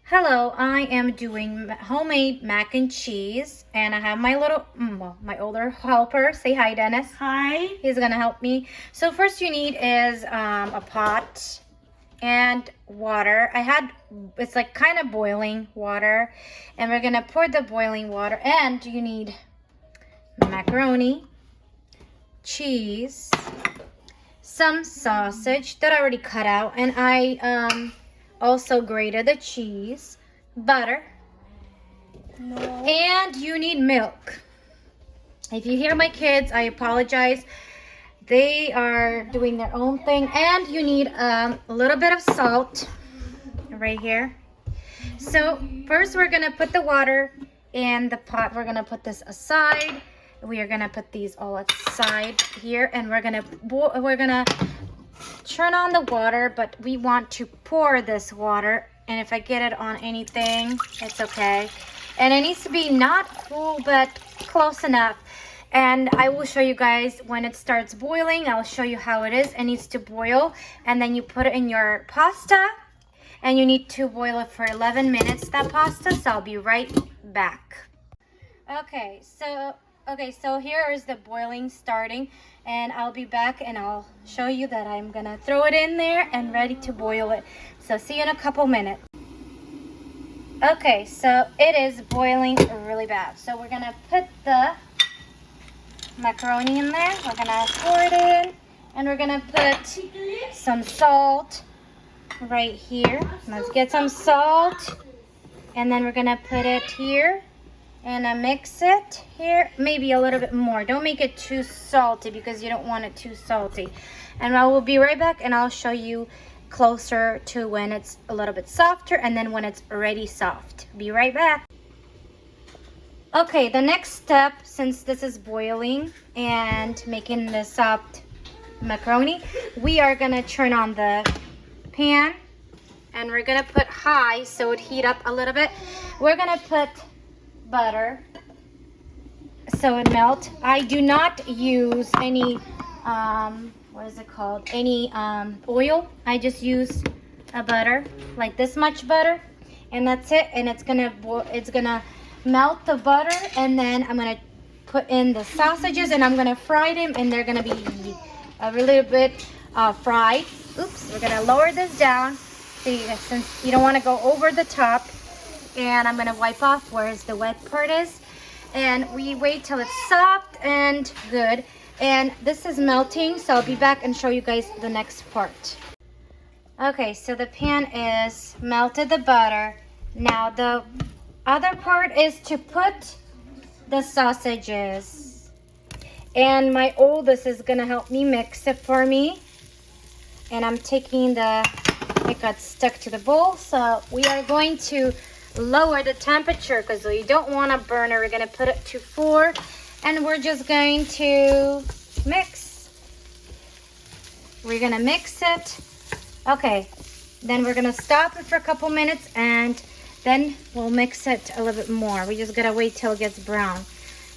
Hello, I am doing homemade mac and cheese, and I have my my older helper. Say hi, Dennis. Hi. He's gonna help me. So first you need is a pot and water. It's like kind of boiling water, and we're gonna pour the boiling water, and you need macaroni, cheese, some sausage that I already cut out, and I also grated the cheese, butter, No. and you need milk. If you hear my kids, I apologize. They are doing their own thing. And you need a little bit of salt right here. So first we're gonna put the water in the pot. We're gonna put this aside. We are gonna put these all aside here, and we're gonna turn on the water, but we want to pour this water. And if I get it on anything, it's okay. And it needs to be not cool, but close enough. And I will show you guys when it starts boiling. I'll show you how it is. It needs to boil, and then you put it in your pasta, and you need to boil it for 11 minutes, that pasta. So I'll be right back. Okay, so here is the boiling starting, and I'll be back and I'll show you that I'm gonna throw it in there and ready to boil it. So see you in a couple minutes. Okay, so it is boiling really bad. So we're gonna put the macaroni in there. We're gonna pour it in, and we're gonna put some salt right here. Let's get some salt, and then we're gonna put it here. And I mix it here, maybe a little bit more. Don't make it too salty because you don't want it too salty. And I will be right back, and I'll show you closer to when it's a little bit softer and then when it's already soft. Be right back. Okay, the next step, since this is boiling and making the soft macaroni, we are gonna turn on the pan, and we're gonna put high so it heat up a little bit. We're gonna put butter so it melt. I do not use any any oil. I just use a butter, like this much butter, and that's it. And it's gonna melt the butter, and then I'm gonna put in the sausages, and I'm gonna fry them, and they're gonna be a little bit fried. Oops, we're gonna lower this down, since you don't want to go over the top. And I'm gonna wipe off where the wet part is, and we wait till it's soft and good. And this is melting, so I'll be back and show you guys the next part. Okay, so the pan is melted, the butter. Now the other part is to put the sausages, and my oldest is gonna help me mix it for me. And I'm taking it got stuck to the bowl, so we are going to lower the temperature because we don't want to burn it. We're going to put it to 4, and we're just going to mix. We're going to mix it. Okay, then we're going to stop it for a couple minutes, and then we'll mix it a little bit more. We just got to wait till it gets brown.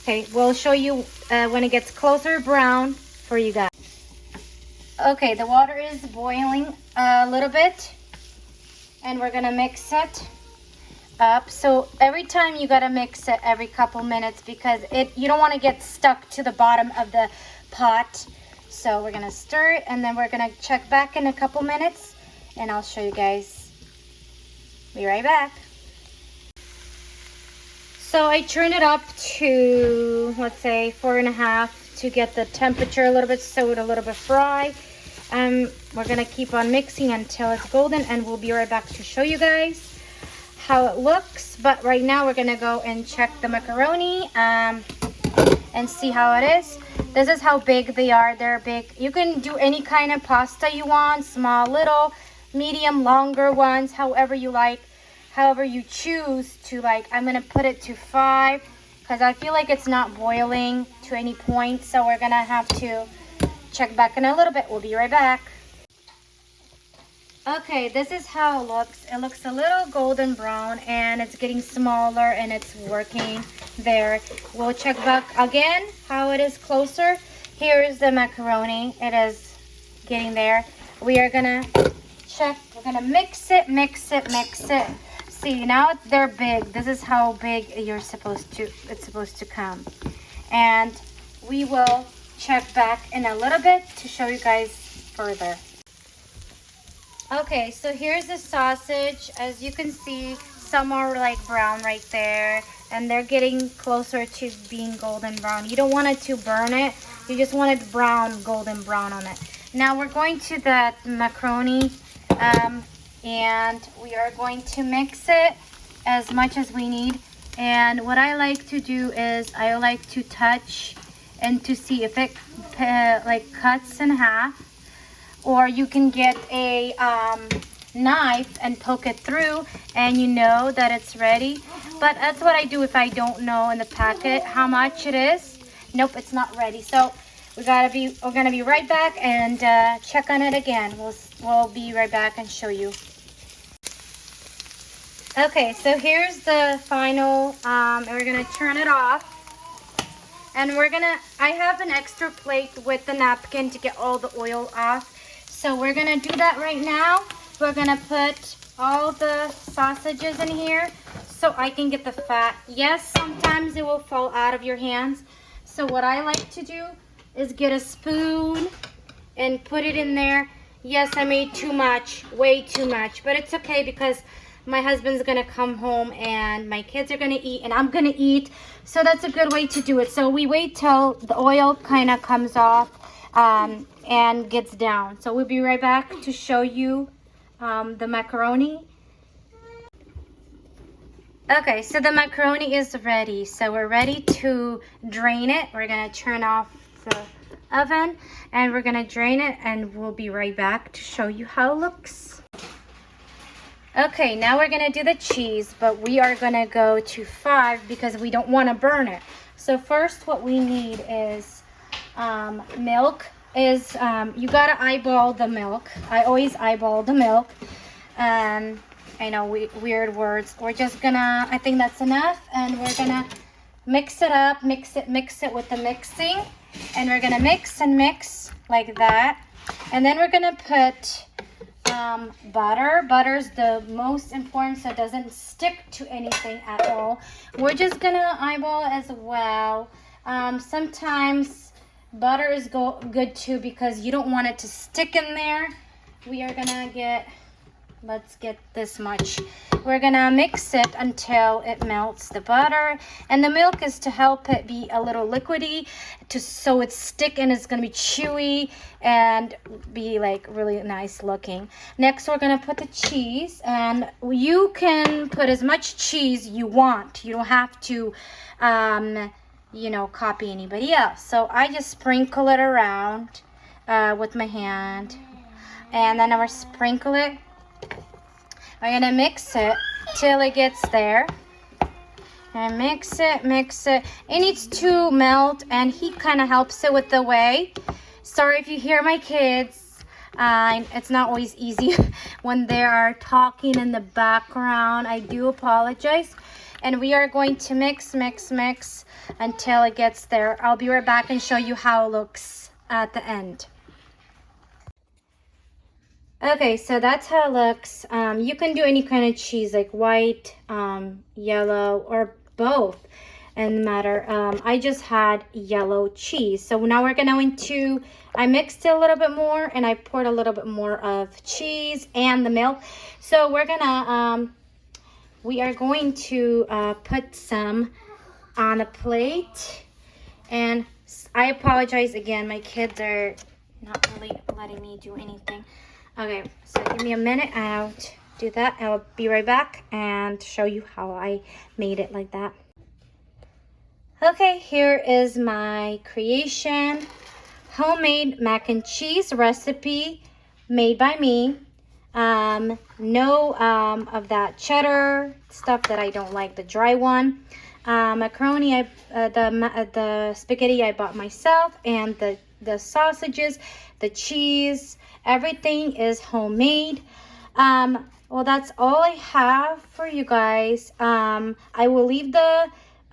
Okay, we'll show you when it gets closer brown for you guys. Okay, the water is boiling a little bit, and we're going to mix it up. So every time you got to mix it every couple minutes, because you don't want to get stuck to the bottom of the pot. So we're gonna stir it, and then we're gonna check back in a couple minutes, and I'll show you guys. Be right back. So I turned it up to, let's say, 4.5 to get the temperature a little bit, so it a little bit fry. We're gonna keep on mixing until it's golden, and we'll be right back to show you guys how it looks. But right now we're gonna go and check the macaroni and see how it is. This is how big they are. They're big. You can do any kind of pasta you want, small, little, medium, longer ones, however you like, however you choose to like. I'm gonna put it to 5 because I feel like it's not boiling to any point, so we're gonna have to check back in a little bit. We'll be right back. Okay, this is how it looks. It looks a little golden brown, and it's getting smaller, and it's working there. We'll check back again how it is closer. Here is the macaroni. It is getting there. We are gonna check. We're gonna mix it. see, now they're big. This is how big it's supposed to come. And we will check back in a little bit to show you guys further. Okay, so here's the sausage. As you can see, some are like brown right there, and they're getting closer to being golden brown. You don't want it to burn it. You just want it brown, golden brown on it. Now we're going to the macaroni, and we are going to mix it as much as we need. And what I like to do is I like to touch and to see if it like cuts in half, or you can get a knife and poke it through, and you know that it's ready. But that's what I do if I don't know in the packet how much it is. Nope, it's not ready. So we're gonna be right back and check on it again. We'll be right back and show you. Okay, so here's the final. We're gonna turn it off, and I have an extra plate with the napkin to get all the oil off. So we're gonna do that right now. We're gonna put all the sausages in here so I can get the fat. Yes, sometimes it will fall out of your hands. So what I like to do is get a spoon and put it in there. Yes, I made too much, way too much, but it's okay because my husband's gonna come home and my kids are gonna eat and I'm gonna eat. So that's a good way to do it. So we wait till the oil kind of comes off and gets down. So we'll be right back to show you the macaroni. Okay, so the macaroni is ready. So we're ready to drain it. We're gonna turn off the oven and we're gonna drain it, and we'll be right back to show you how it looks. Okay, now we're gonna do the cheese, but we are gonna go to 5 because we don't wanna burn it. So first what we need is milk. You gotta eyeball the milk. I always eyeball the milk. I know, weird words. We're just gonna, I think that's enough, and we're gonna mix it up, mix it with the mixing, and we're gonna mix and mix like that. And then we're gonna put butter. Butter's the most important so it doesn't stick to anything at all. We're just gonna eyeball as well. Sometimes butter is good too because you don't want it to stick in there. We are gonna let's get this much. We're gonna mix it until it melts, the butter, and the milk is to help it be a little liquidy, so it's stick and it's gonna be chewy and be like really nice looking. Next we're gonna put the cheese, and you can put as much cheese you want. You don't have to copy anybody else. So I just sprinkle it around with my hand, and then I will sprinkle it. We're gonna mix it till it gets there. And mix it. It needs to melt, and he kind of helps it with the way. Sorry if you hear my kids. It's not always easy when they are talking in the background. I do apologize. And we are going to mix until it gets there. I'll be right back and show you how it looks at the end. Okay, so that's how it looks. You can do any kind of cheese, like white, yellow, or both. And matter. I just had yellow cheese. So now we're gonna I mixed it a little bit more, and I poured a little bit more of cheese and the milk. So we are going to put some on a plate. And I apologize again. My kids are not really letting me do anything. Okay, so give me a minute. I'll do that. I'll be right back and show you how I made it like that. Okay, here is my creation. Homemade mac and cheese recipe made by me. No of that cheddar stuff that I don't like, the dry one. Macaroni, the spaghetti I bought myself, and the sausages, the cheese, everything is homemade. Well, that's all I have for you guys. I will leave the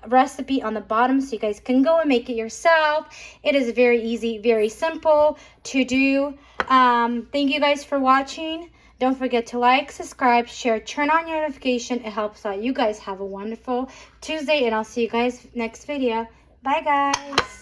recipe on the bottom so you guys can go and make it yourself. It is very easy, very simple to do. Thank you guys for watching. Don't forget to like, subscribe, share, turn on your notification. It helps out. You guys have a wonderful Tuesday, and I'll see you guys next video. Bye, guys.